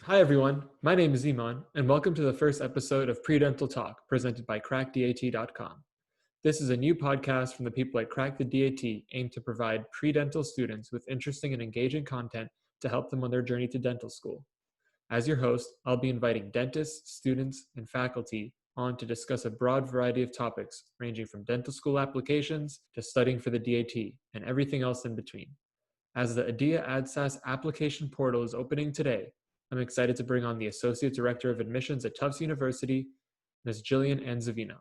Hi everyone, my name is Iman, and welcome to the first episode of PreDental Talk presented by crackdat.com. This is a new podcast from the people at Crack the DAT aimed to provide pre-dental students with interesting and engaging content to help them on their journey to dental school. As your host, I'll be inviting dentists, students, and faculty on to discuss a broad variety of topics ranging from dental school applications to studying for the DAT and everything else in between. As the ADIA AdSAS application portal is opening today, I'm excited to bring on the Associate Director of Admissions at Tufts University, Ms. Gillian Anzivino.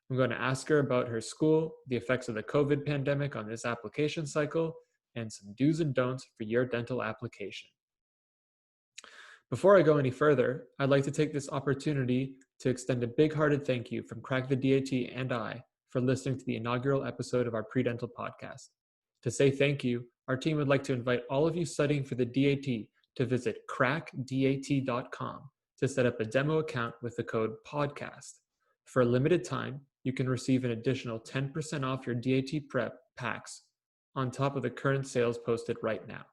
I'm going to ask her about her school, the effects of the COVID pandemic on this application cycle, and some do's and don'ts for your dental application. Before I go any further, I'd like to take this opportunity to extend a big-hearted thank you from Crack the DAT and I for listening to the inaugural episode of our PreDental podcast. To say thank you, our team would like to invite all of you studying for the DAT to visit crackdat.com to set up a demo account with the code PODCAST. For a limited time, you can receive an additional 10% off your DAT prep packs on top of the current sales posted right now.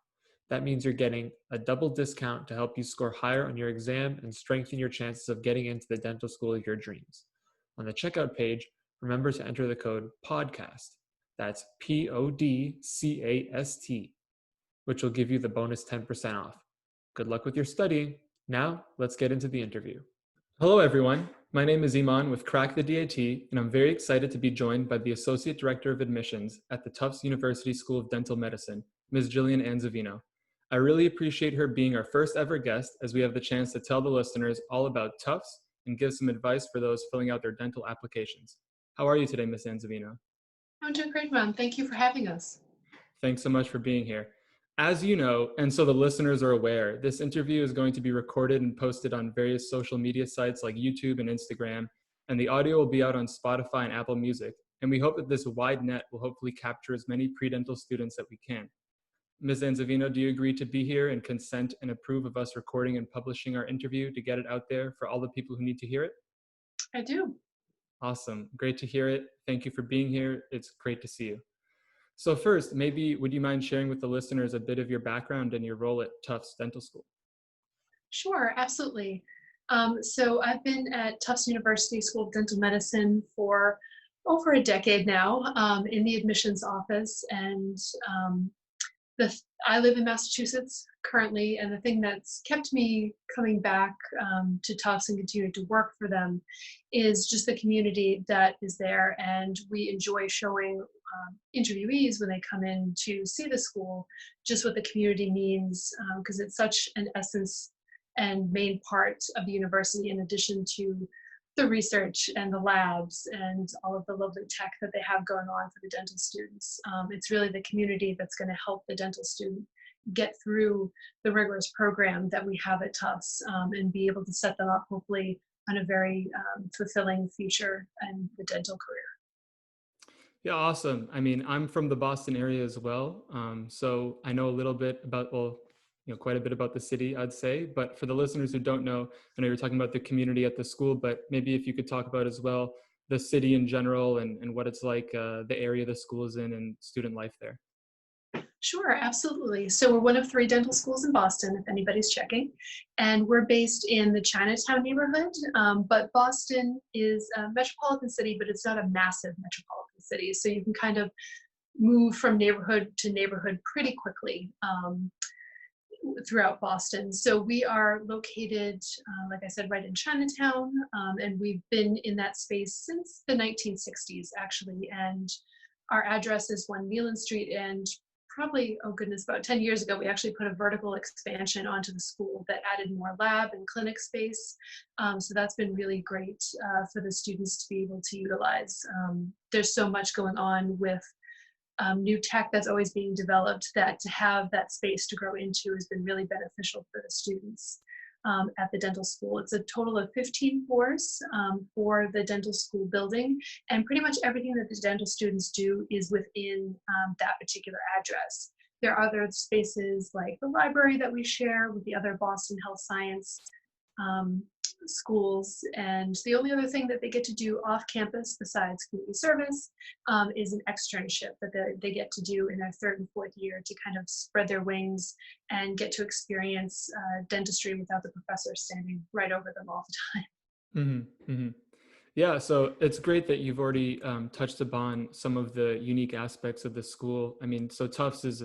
That means you're getting a double discount to help you score higher on your exam and strengthen your chances of getting into the dental school of your dreams. On the checkout page, remember to enter the code PODCAST. That's PODCAST, which will give you the bonus 10% off. Good luck with your studying. Now, let's get into the interview. Hello, everyone. My name is Iman with Crack the DAT, and I'm very excited to be joined by the Associate Director of Admissions at the Tufts University School of Dental Medicine, Ms. Gillian Anzivino. I really appreciate her being our first ever guest, as we have the chance to tell the listeners all about Tufts and give some advice for those filling out their dental applications. How are you today, Ms. Anzivino? I'm doing great, Ron. Thank you for having us. Thanks so much for being here. As you know, and so the listeners are aware, this interview is going to be recorded and posted on various social media sites like YouTube and Instagram, and the audio will be out on Spotify and Apple Music. And we hope that this wide net will hopefully capture as many pre-dental students that we can. Ms. Anzivino, do you agree to be here and consent and approve of us recording and publishing our interview to get it out there for all the people who need to hear it? I do. Awesome. Great to hear it. Thank you for being here. It's great to see you. So first, maybe would you mind sharing with the listeners a bit of your background and your role at Tufts Dental School? Sure, absolutely. So I've been at Tufts University School of Dental Medicine for over a decade now in the admissions office, and I live in Massachusetts currently, and the thing that's kept me coming back to Tufts and continuing to work for them is just the community that is there, and we enjoy showing interviewees when they come in to see the school just what the community means, because it's such an essence and main part of the university, in addition to the research and the labs and all of the lovely tech that they have going on for the dental students. It's really the community that's going to help the dental student get through the rigorous program that we have at Tufts, and be able to set them up hopefully on a very fulfilling future in the dental career. Yeah, awesome. I mean, I'm from the Boston area as well. So I know a little bit about, quite a bit about the city, I'd say. But for the listeners who don't know, I know you're talking about the community at the school, but maybe if you could talk about as well the city in general and what it's like, the area the school is in and student life there. Sure, absolutely. So we're one of 3 dental schools in Boston, if anybody's checking, and we're based in the Chinatown neighborhood. But Boston is a metropolitan city, but it's not a massive metropolitan city. So you can kind of move from neighborhood to neighborhood pretty quickly throughout Boston. So we are located, like I said, right in Chinatown, and we've been in that space since the 1960s, actually. And our address is 1 Meelan Street, and probably, oh goodness, about 10 years ago, we actually put a vertical expansion onto the school that added more lab and clinic space. So that's been really great for the students to be able to utilize. There's so much going on with new tech that's always being developed, that to have that space to grow into has been really beneficial for the students at the dental school. It's a total of 15 floors for the dental school building, and pretty much everything that the dental students do is within that particular address. There are other spaces like the library that we share with the other Boston Health Science schools, and the only other thing that they get to do off campus besides community service is an externship that they get to do in their third and fourth year to kind of spread their wings and get to experience dentistry without the professor standing right over them all the time. Hmm. Yeah, so it's great that you've already touched upon some of the unique aspects of the school. I mean, so Tufts is,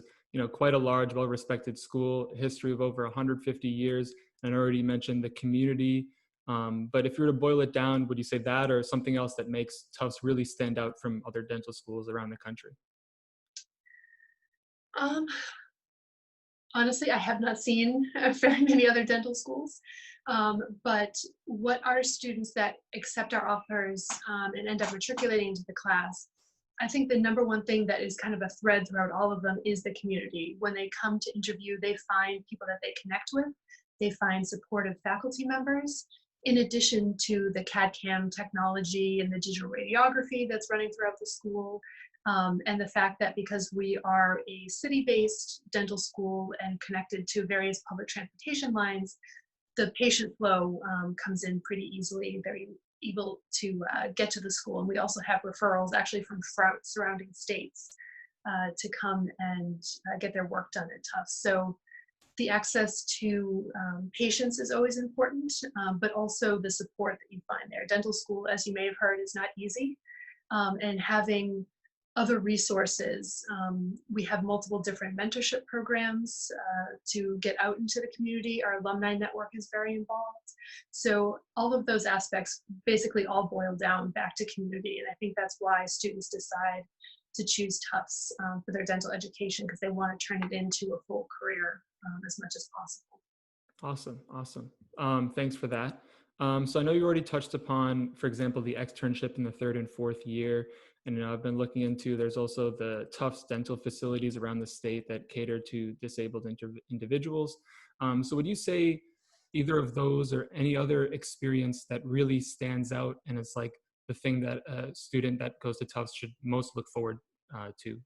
quite a large, well-respected school, history of over 150 years, and I already mentioned the community. But if you were to boil it down, would you say that or something else that makes Tufts really stand out from other dental schools around the country? Um, Honestly, I have not seen very many other dental schools, but what our students that accept our offers and end up matriculating into the class, I think the number one thing that is kind of a thread throughout all of them is the community. When they come to interview, they find people that they connect with, they find supportive faculty members, in addition to the CAD/CAM technology and the digital radiography that's running throughout the school. And the fact that because we are a city-based dental school and connected to various public transportation lines, the patient flow comes in pretty easily. They're able to get to the school. And we also have referrals actually from surrounding states to come and get their work done at Tufts. So the access to patients is always important, but also the support that you find there. Dental school, as you may have heard, is not easy. And having other resources. We have multiple different mentorship programs to get out into the community. Our alumni network is very involved. So all of those aspects basically all boil down back to community. And I think that's why students decide to choose Tufts for their dental education, because they want to turn it into a full career as much as possible. Awesome. Thanks for that. So I know you already touched upon, for example, the externship in the third and fourth year. And I've been looking into, there's also the Tufts dental facilities around the state that cater to disabled individuals. So would you say either of those or any other experience that really stands out and it's like the thing that a student that goes to Tufts should most look forward to?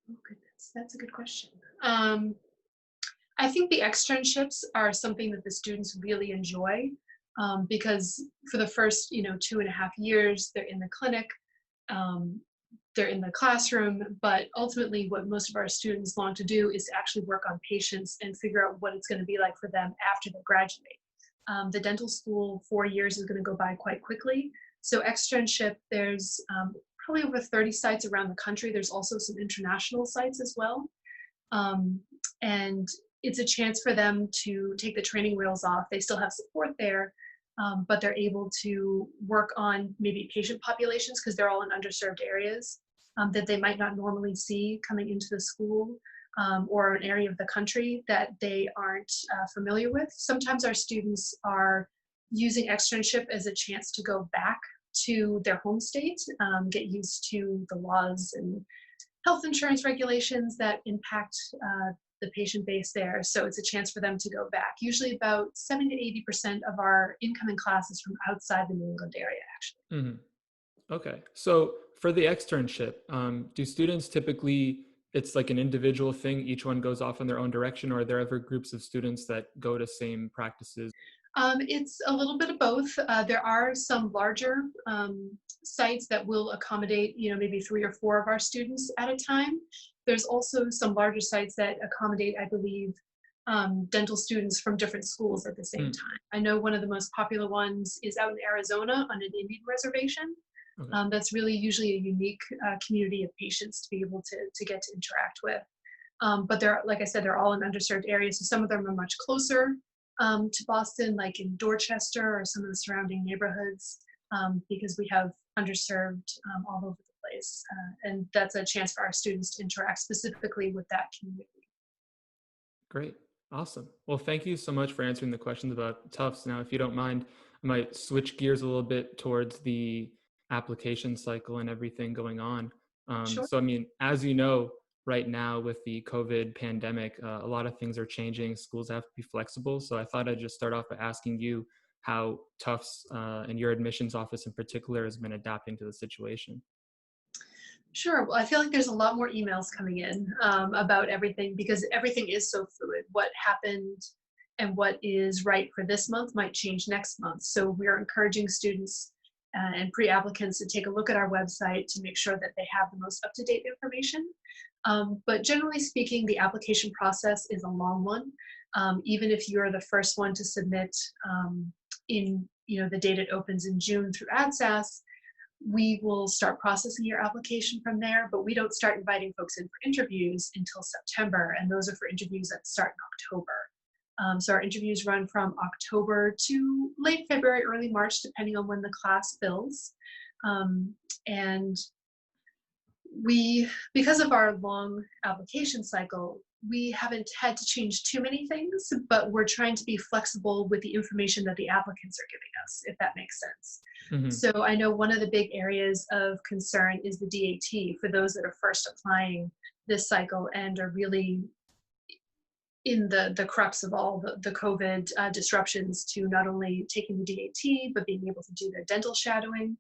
Oh, goodness, that's a good question. I think the externships are something that the students really enjoy because for the first, 2.5 years, they're in the clinic, um, they're in the classroom, but ultimately what most of our students long to do is to actually work on patients and figure out what it's going to be like for them after they graduate. The dental school 4 years is going to go by quite quickly. So externship, there's probably over 30 sites around the country. There's also some international sites as well. Um, and it's a chance for them to take the training wheels off. They still have support there, but they're able to work on maybe patient populations because they're all in underserved areas that they might not normally see coming into the school, or an area of the country that they aren't familiar with. Sometimes our students are using externship as a chance to go back to their home state, get used to the laws and health insurance regulations that impact the patient base there. So it's a chance for them to go back. Usually about 70 to 80% of our incoming class is from outside the New England area, actually. Hmm. Okay. So for the externship, do students typically, it's like an individual thing, each one goes off in their own direction, or are there ever groups of students that go to same practices? It's a little bit of both. There are some larger sites that will accommodate, maybe 3 or 4 of our students at a time. There's also some larger sites that accommodate, I believe, dental students from different schools at the same Mm, time. I know one of the most popular ones is out in Arizona on an Indian reservation. okay. That's really usually a unique community of patients to be able to get to interact with. But they're, like I said, they're all in underserved areas. So some of them are much closer to Boston, like in Dorchester or some of the surrounding neighborhoods, because we have underserved all over the place. And that's a chance for our students to interact specifically with that community. Great. Awesome. Well, thank you so much for answering the questions about Tufts. Now, if you don't mind, I might switch gears a little bit towards the application cycle and everything going on. Sure. So, I mean, as you know, right now with the COVID pandemic, a lot of things are changing. Schools have to be flexible. So I thought I'd just start off by asking you how Tufts and your admissions office in particular has been adapting to the situation. Sure. Well, I feel like there's a lot more emails coming in about everything because everything is so fluid. What happened and what is right for this month might change next month. So we're encouraging students and pre-applicants to take a look at our website to make sure that they have the most up-to-date information. But generally speaking, the application process is a long one. Even if you're the first one to submit in the date it opens in June through ADSAS, we will start processing your application from there, but we don't start inviting folks in for interviews until September, and those are for interviews that start in October. So our interviews run from October to late February, early March, depending on when the class fills. And because of our long application cycle, we haven't had to change too many things, but we're trying to be flexible with the information that the applicants are giving us, if that makes sense. Mm-hmm. So I know one of the big areas of concern is the DAT for those that are first applying this cycle and are really in the crux of all the COVID disruptions to not only taking the DAT, but being able to do their dental shadowing,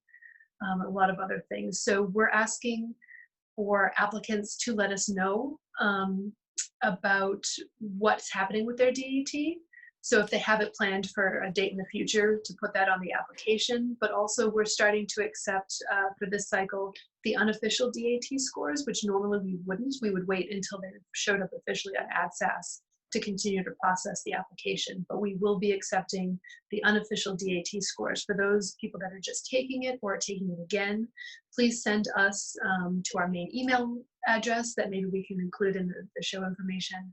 a lot of other things. So we're asking for applicants to let us know about what's happening with their DAT. So if they have it planned for a date in the future, to put that on the application. But also we're starting to accept for this cycle the unofficial DAT scores, which normally we wouldn't. We would wait until they showed up officially on ADSAS to continue to process the application. But we will be accepting the unofficial DAT scores for those people that are just taking it or taking it again. Please send us to our main email address that maybe we can include in the show information,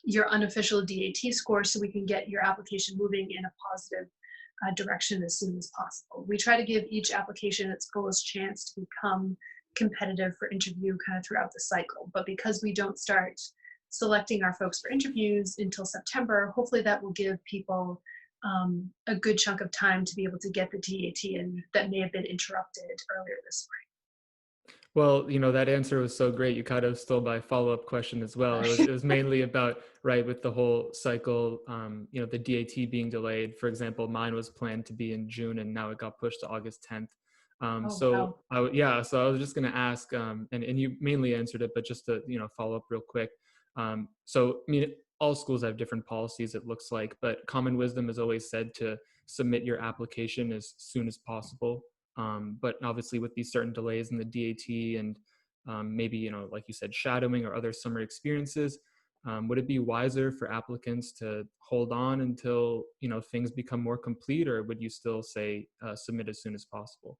your unofficial DAT score, so we can get your application moving in a positive direction as soon as possible. We try to give each application its fullest chance to become competitive for interview kind of throughout the cycle. But because we don't start selecting our folks for interviews until September, hopefully that will give people a good chunk of time to be able to get the DAT in that may have been interrupted earlier this spring. Well, that answer was so great. You kind of stole my follow-up question as well. It was mainly about, right, with the whole cycle, the DAT being delayed. For example, mine was planned to be in June and now it got pushed to August 10th. So Wow. so I was just going to ask, and you mainly answered it, but just to, follow up real quick. So, I mean, all schools have different policies, it looks like, but common wisdom is always said to submit your application as soon as possible. But obviously with these certain delays in the DAT and maybe, like you said, shadowing or other summer experiences, would it be wiser for applicants to hold on until, things become more complete, or would you still say submit as soon as possible?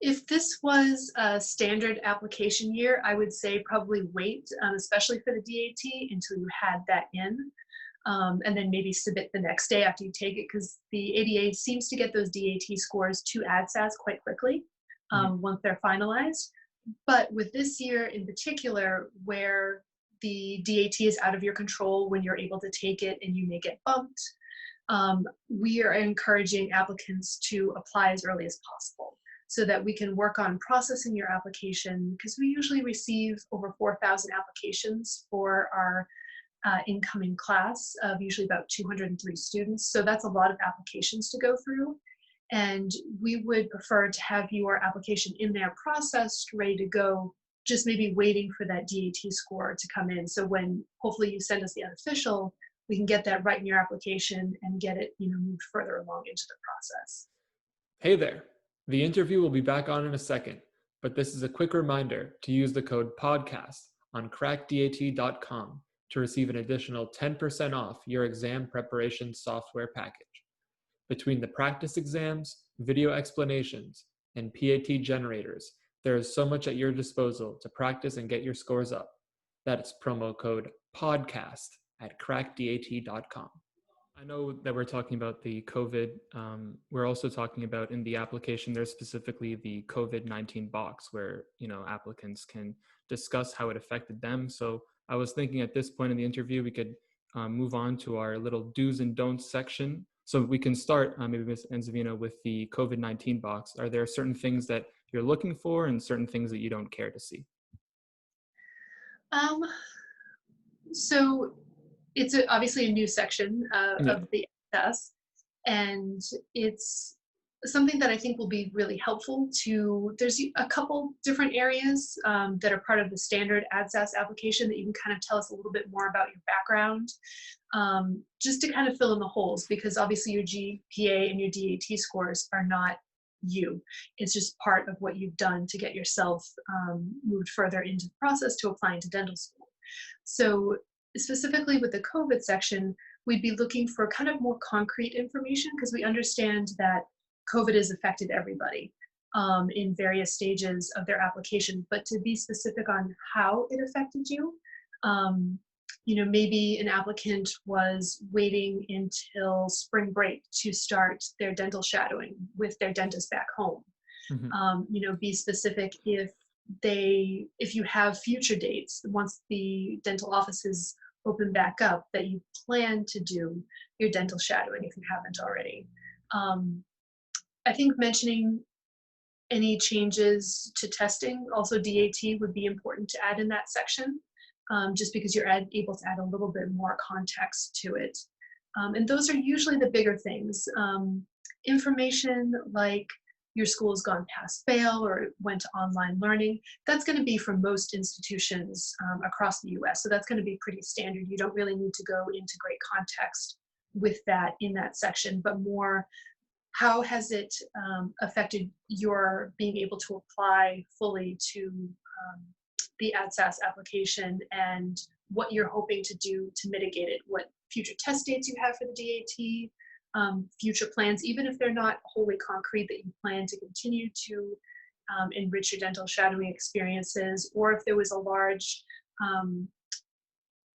If this was a standard application year, I would say probably wait, especially for the DAT, until you had that in. And then maybe submit the next day after you take it, because the ADA seems to get those DAT scores to ADSAS quite quickly once they're finalized. But with this year in particular, where the DAT is out of your control when you're able to take it and you may get bumped, we are encouraging applicants to apply as early as possible so that we can work on processing your application, because we usually receive over 4,000 applications for our incoming class of usually about 203 students. So that's a lot of applications to go through. And we would prefer to have your application in there processed, ready to go, just maybe waiting for that DAT score to come in. So when hopefully you send us the unofficial, we can get that right in your application and get it moved further along into the process. Hey there. The interview will be back on in a second, but this is a quick reminder to use the code PODCAST on crackdat.com to receive an additional 10% off your exam preparation software package. Between the practice exams, video explanations, and PAT generators, there is so much at your disposal to practice and get your scores up. That's promo code PODCAST at crackdat.com. I know that we're talking about the COVID. We're also talking about in the application, there's specifically the COVID-19 box where, applicants can discuss how it affected them. So I was thinking at this point in the interview, we could move on to our little do's and don'ts section. So we can start, maybe Ms. Anzivino, with the COVID-19 box. Are there certain things that you're looking for and certain things that you don't care to see? So it's obviously a new section of the access, and it's something that I think will be really helpful there's a couple different areas that are part of the standard ADSAS application that you can kind of tell us a little bit more about your background, just to kind of fill in the holes, because obviously your GPA and your DAT scores are not you. It's just part of what you've done to get yourself moved further into the process to applying to dental school. So specifically with the COVID section, we'd be looking for kind of more concrete information, because we understand that COVID has affected everybody in various stages of their application, but to be specific on how it affected you, maybe an applicant was waiting until spring break to start their dental shadowing with their dentist back home. Be specific if you have future dates once the dental offices open back up, that you plan to do your dental shadowing if you haven't already. I think mentioning any changes to testing, also DAT would be important to add in that section, just because you're able to add a little bit more context to it. And those are usually the bigger things. Information like your school has gone past fail or went to online learning, that's going to be from most institutions across the US. So that's going to be pretty standard. You don't really need to go into great context with that in that section, but more how has it affected your being able to apply fully to the ADSAS application, and what you're hoping to do to mitigate it, what future test dates you have for the DAT, future plans, even if they're not wholly concrete, that you plan to continue to enrich your dental shadowing experiences, or if there was a large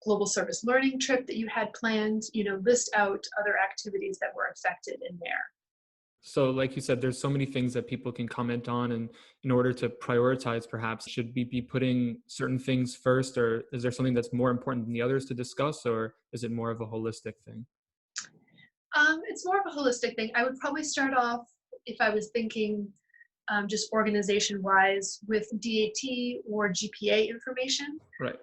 global service learning trip that you had planned, list out other activities that were affected in there. So like you said, there's so many things that people can comment on, and in order to prioritize, perhaps, should we be putting certain things first, or is there something that's more important than the others to discuss, or is it more of a holistic thing? It's more of a holistic thing. I would probably start off, if I was thinking just organization-wise, with DAT or GPA information. Right.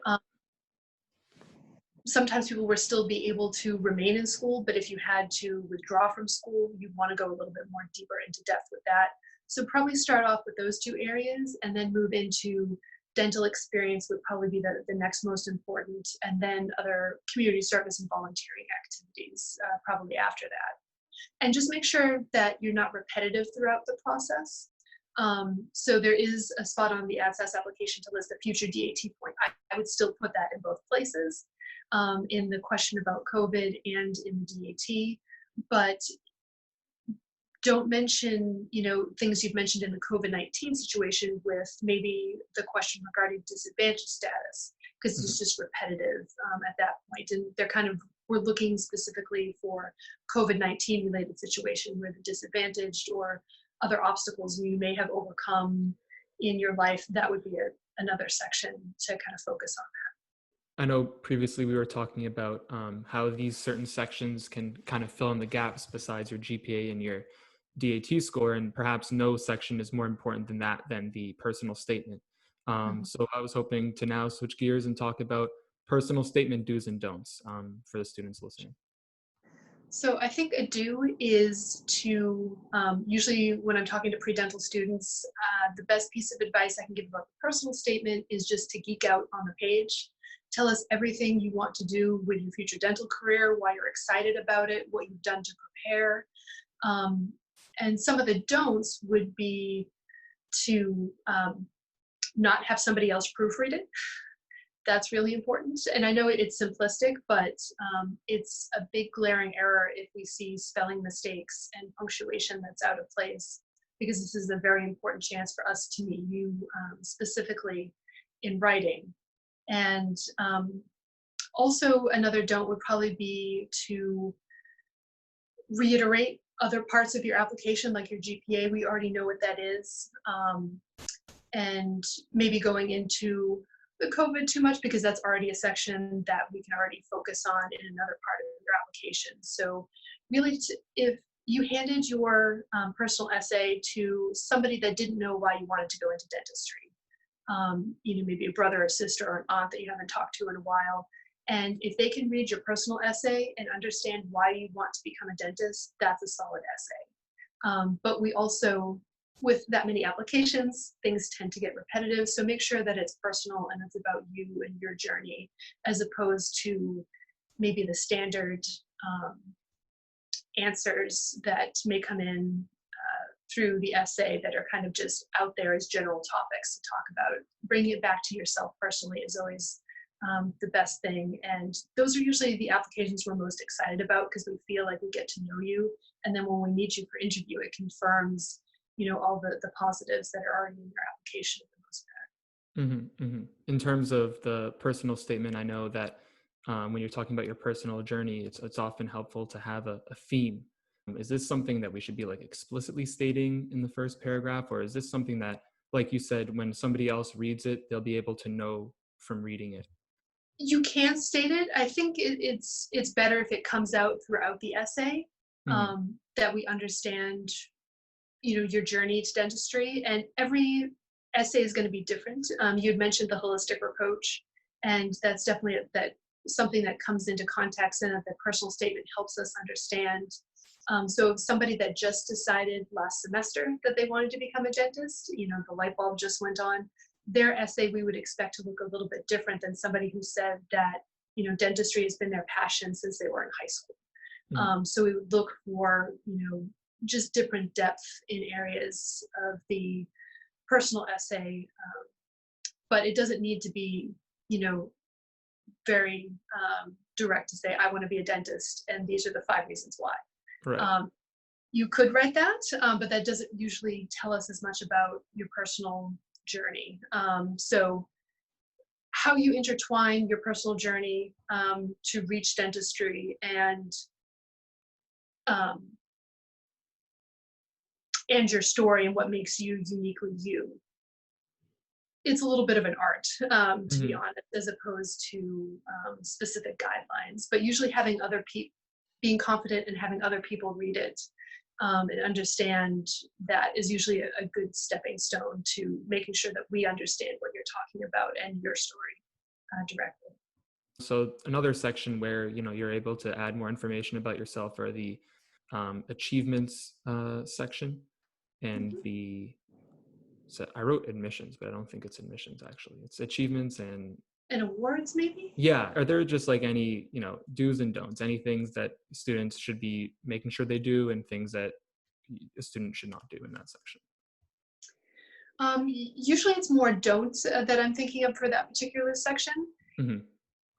Sometimes people will still be able to remain in school, but if you had to withdraw from school, you'd want to go a little bit more deeper into depth with that. So probably start off with those two areas, and then move into dental experience would probably be the next most important, and then other community service and volunteering activities probably after that. And just make sure that you're not repetitive throughout the process. So there is a spot on the ADSAS application to list a future DAT point. I would still put that in both places, in the question about COVID and in the DAT, but don't mention, things you've mentioned in the COVID-19 situation with maybe the question regarding disadvantage status, because it's just repetitive at that point. And we're looking specifically for COVID-19 related situation where the disadvantaged or other obstacles you may have overcome in your life, that would be another section to kind of focus on that. I know previously we were talking about how these certain sections can kind of fill in the gaps besides your GPA and your DAT score, and perhaps no section is more important than the personal statement. So I was hoping to now switch gears and talk about personal statement do's and don'ts for the students listening. So I think a do is to, usually when I'm talking to pre-dental students, the best piece of advice I can give about the personal statement is just to geek out on the page. Tell us everything you want to do with your future dental career, why you're excited about it, what you've done to prepare. And some of the don'ts would be to not have somebody else proofread it. That's really important. And I know it's simplistic, but it's a big glaring error if we see spelling mistakes and punctuation that's out of place, because this is a very important chance for us to meet you specifically in writing. And also another don't would probably be to reiterate other parts of your application, like your GPA. We already know what that is. And maybe going into the COVID too much, because that's already a section that we can already focus on in another part of your application. So really, if you handed your personal essay to somebody that didn't know why you wanted to go into dentistry, maybe a brother or sister or an aunt that you haven't talked to in a while, and if they can read your personal essay and understand why you want to become a dentist, that's a solid essay. But we also, with that many applications, things tend to get repetitive. So make sure that it's personal and it's about you and your journey, as opposed to maybe the standard um, answers that may come in through the essay that are kind of just out there as general topics to talk about. Bringing it back to yourself personally is always the best thing. And those are usually the applications we're most excited about, because we feel like we get to know you. And then when we meet you for interview, it confirms, all the positives that are already in your application for the most part. In terms of the personal statement, I know that when you're talking about your personal journey, it's often helpful to have a theme. Is this something that we should be like explicitly stating in the first paragraph, or is this something that, like you said, when somebody else reads it, they'll be able to know from reading it? You can state it. I think it's better if it comes out throughout the essay, Hmm. that we understand, your journey to dentistry. And every essay is going to be different. You had mentioned the holistic approach, and that's definitely that something that comes into context, and that the personal statement helps us understand. So if somebody that just decided last semester that they wanted to become a dentist, the light bulb just went on, their essay we would expect to look a little bit different than somebody who said that, dentistry has been their passion since they were in high school. Hmm. So we would look for, just different depth in areas of the personal essay, but it doesn't need to be, very direct to say, I want to be a dentist, and these are the 5 reasons why. Right. Um, you could write that, but that doesn't usually tell us as much about your personal journey. So how you intertwine your personal journey to reach dentistry, um, and your story and what makes you uniquely you. It's a little bit of an art, to be Hmm. honest, as opposed to specific guidelines. But usually having other people, being confident and having other people read it and understand that is usually a good stepping stone to making sure that we understand what you're talking about and your story directly. So another section where you're able to add more information about yourself are the achievements section and Mhm. the. So I wrote admissions, but I don't think it's admissions actually. It's achievements and And awards, maybe? yeah. Are there just like any do's and don'ts, any things that students should be making sure they do, and things that a student should not do in that section? Usually it's more don'ts that I'm thinking of for that particular section. Hmm.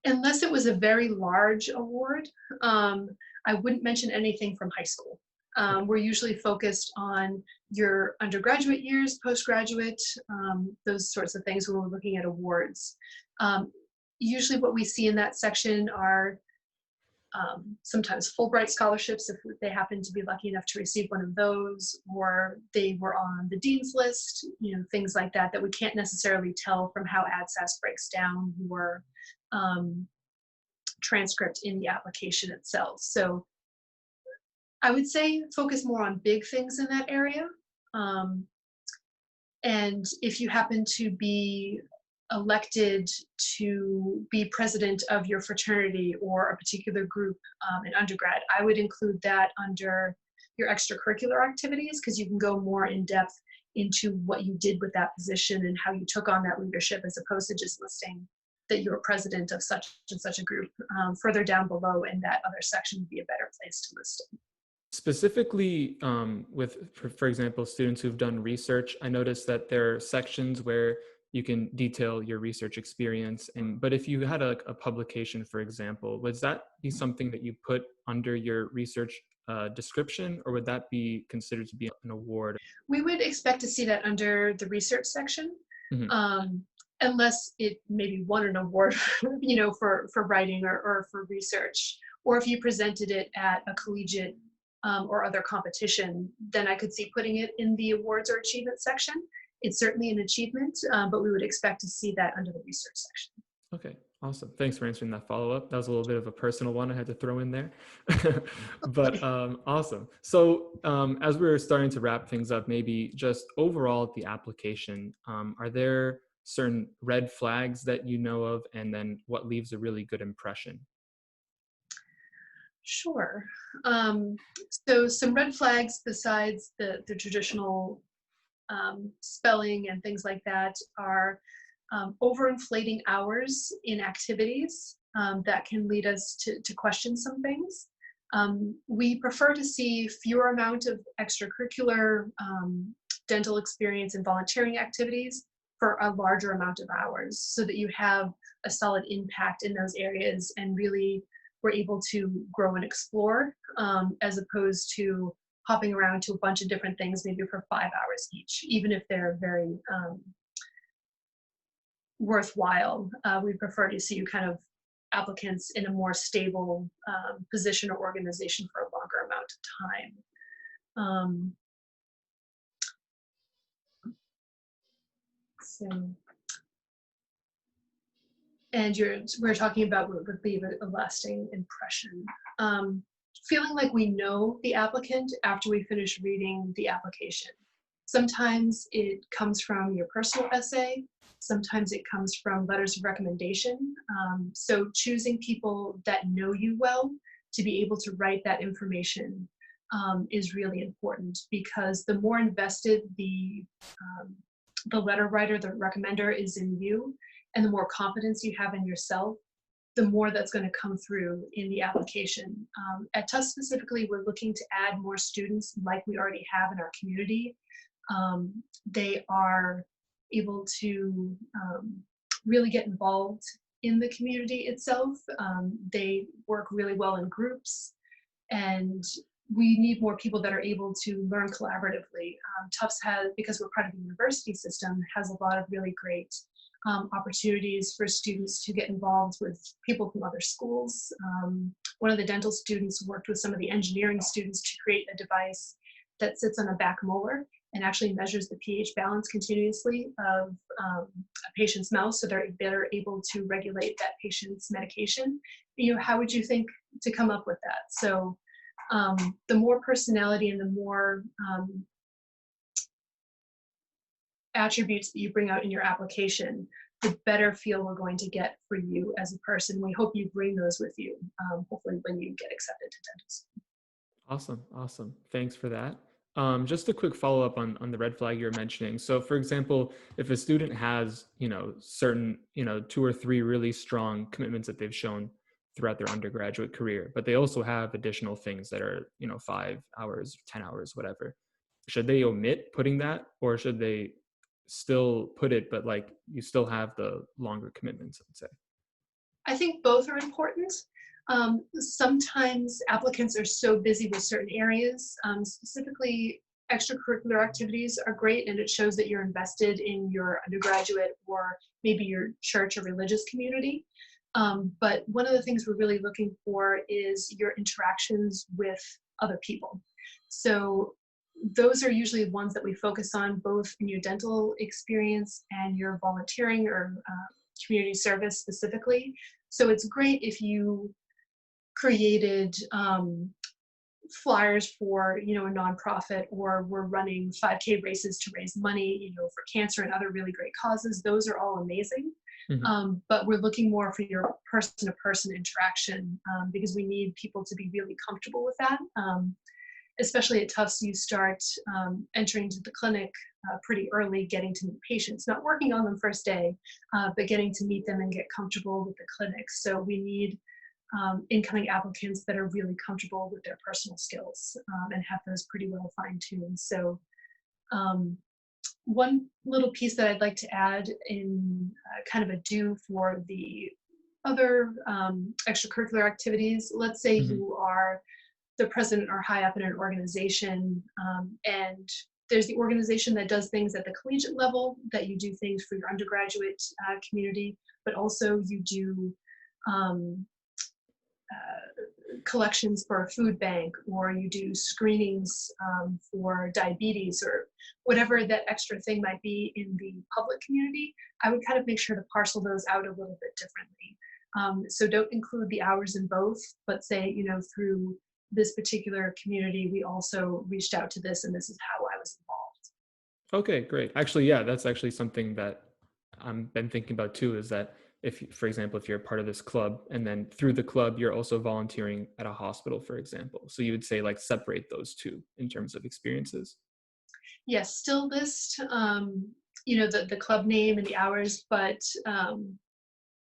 Unless it was a very large award, um, I wouldn't mention anything from high school. Okay. We're usually focused on your undergraduate years, postgraduate, those sorts of things when we're looking at awards. Um, Usually what we see in that section are sometimes Fulbright scholarships if they happen to be lucky enough to receive one of those, or they were on the dean's list, things like that, that we can't necessarily tell from how ADSAS breaks down your um, transcript in the application itself. So I would say focus more on big things in that area. Um, and if you happen to be elected to be president of your fraternity or a particular group in undergrad, I would include that under your extracurricular activities, because you can go more in depth into what you did with that position and how you took on that leadership, as opposed to just listing that you're president of such and such a group. Further down below in that other section would be a better place to list it. Specifically, for example, students who've done research, I noticed that there are sections where you can detail your research experience. But if you had a publication, for example, would that be something that you put under your research description, or would that be considered to be an award? We would expect to see that under the research section, Hmm. um, unless it maybe won an award, for writing or for research, or if you presented it at a collegiate or other competition, then I could see putting it in the awards or achievement section. It's certainly an achievement, but we would expect to see that under the research section. Okay, awesome. Thanks for answering that follow-up. That was a little bit of a personal one I had to throw in there. But awesome. So as we're starting to wrap things up, maybe just overall at the application, are there certain red flags that you know of, and then what leaves a really good impression? Sure. Um, so some red flags besides the traditional spelling and things like that are overinflating hours in activities that can lead us to question some things. We prefer to see fewer amount of extracurricular dental experience and volunteering activities for a larger amount of hours so that you have a solid impact in those areas and really we're able to grow and explore as opposed to hopping around to a bunch of different things maybe for 5 hours each, even if they're very worthwhile. We prefer to see you kind of applicants in a more stable position or organization for a longer amount of time. Um, so, and we're talking about what would leave a lasting impression. Um, Feeling like we know the applicant after we finish reading the application. Sometimes it comes from your personal essay. Sometimes it comes from letters of recommendation. So choosing people that know you well to be able to write that information is really important because the more invested the letter writer, the recommender is in you, and the more confidence you have in yourself, the more that's going to come through in the application. At Tufts specifically, we're looking to add more students like we already have in our community. They are able to really get involved in the community itself. They work really well in groups, and we need more people that are able to learn collaboratively. Tufts has, because we're part of the university system, has a lot of really great opportunities for students to get involved with people from other schools. One of the dental students worked with some of the engineering students to create a device that sits on a back molar and actually measures the pH balance continuously of a patient's mouth so they're better able to regulate that patient's medication. How would you think to come up with that? So the more personality and the more attributes that you bring out in your application, the better feel we're going to get for you as a person. We hope you bring those with you, hopefully when you get accepted to dental school. Awesome. Thanks for that. Just a quick follow-up on the red flag you're mentioning. So for example, if a student has, certain, 2 or 3 really strong commitments that they've shown throughout their undergraduate career, but they also have additional things that are, 5 hours, 10 hours, whatever. Should they omit putting that, or should they still put it, but like you still have the longer commitments, I'd say? I think both are important. Sometimes applicants are so busy with certain areas, specifically extracurricular activities are great and it shows that you're invested in your undergraduate or maybe your church or religious community. But one of the things we're really looking for is your interactions with other people. So those are usually the ones that we focus on both in your dental experience and your volunteering or community service specifically. So it's great if you created flyers for a nonprofit, or we're running 5K races to raise money for cancer and other really great causes. Those are all amazing. But we're looking more for your person-to-person interaction because we need people to be really comfortable with that. Especially at Tufts, you start entering into the clinic pretty early, getting to meet patients, not working on them first day, but getting to meet them and get comfortable with the clinic. So we need incoming applicants that are really comfortable with their personal skills and have those pretty well fine-tuned. So one little piece that I'd like to add in kind of a do for the other extracurricular activities, let's say you are the president or high up in an organization, and there's the organization that does things at the collegiate level, that you do things for your undergraduate community, but also you do collections for a food bank, or you do screenings for diabetes, or whatever that extra thing might be in the public community. I would kind of make sure to parcel those out a little bit differently. So don't include the hours in both, but say, through this particular community, we also reached out to this, and this is how I was involved. Okay, great. Actually, yeah, that's actually something that I've been thinking about too, is that for example, if you're part of this club, and then through the club, you're also volunteering at a hospital, for example. So you would say like separate those two in terms of experiences. Yes, still list, the club name and the hours, but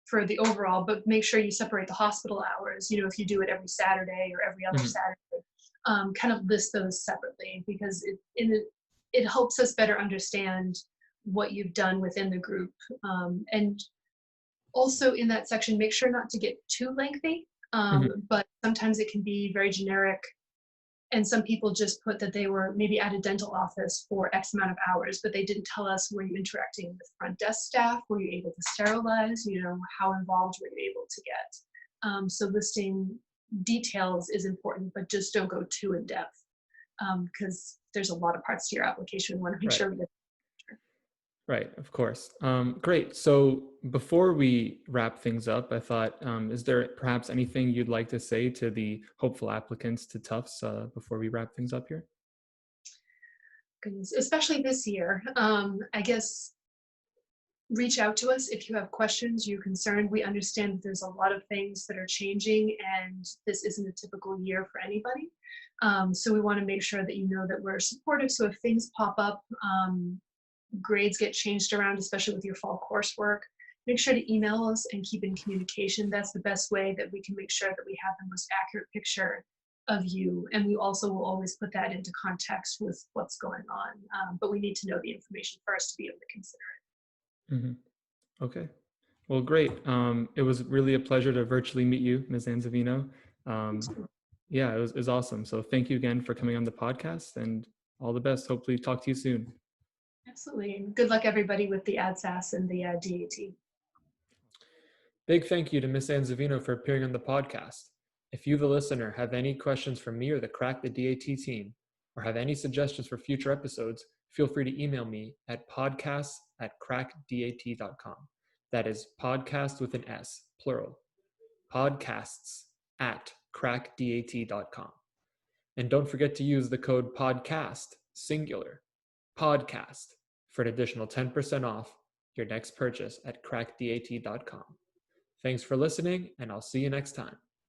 for the overall, but make sure you separate the hospital hours. If you do it every Saturday or every other Mhm. Saturday, kind of list those separately because it helps us better understand what you've done within the group. And also in that section, make sure not to get too lengthy, Mhm. but sometimes it can be very generic. And some people just put that they were maybe at a dental office for X amount of hours, but they didn't tell us, were you interacting with front desk staff? Were you able to sterilize? How involved were you able to get? So listing details is important, but just don't go too in depth because there's a lot of parts to your application. We want to make Right. sure we get. Right, of course. Great. So before we wrap things up, I thought, is there perhaps anything you'd like to say to the hopeful applicants to Tufts before we wrap things up here? Goodness, especially this year. I guess reach out to us if you have questions, you're concerned. We understand that there's a lot of things that are changing and this isn't a typical year for anybody. So we want to make sure that you know that we're supportive. So if things pop up, grades get changed around, especially with your fall coursework, make sure to email us and keep in communication. That's the best way that we can make sure that we have the most accurate picture of you. And we also will always put that into context with what's going on. But we need to know the information first to be able to consider Hmm. Okay. Well, great. It was really a pleasure to virtually meet you, Ms. Anzivino. Um, it. yeah, it was awesome. So thank you again for coming on the podcast and all the best. Hopefully talk to you soon. Absolutely. And good luck, everybody, with the ADSAS and the DAT. Big thank you to Ms. Anzivino for appearing on the podcast. If you, the listener, have any questions for me or the Crack the DAT team, or have any suggestions for future episodes, feel free to email me at podcasts@crackdat.com. That is podcast with an S, plural. Podcasts@crackdat.com. And don't forget to use the code PODCAST, singular, podcast, for an additional 10% off your next purchase at crackdat.com. Thanks for listening, and I'll see you next time.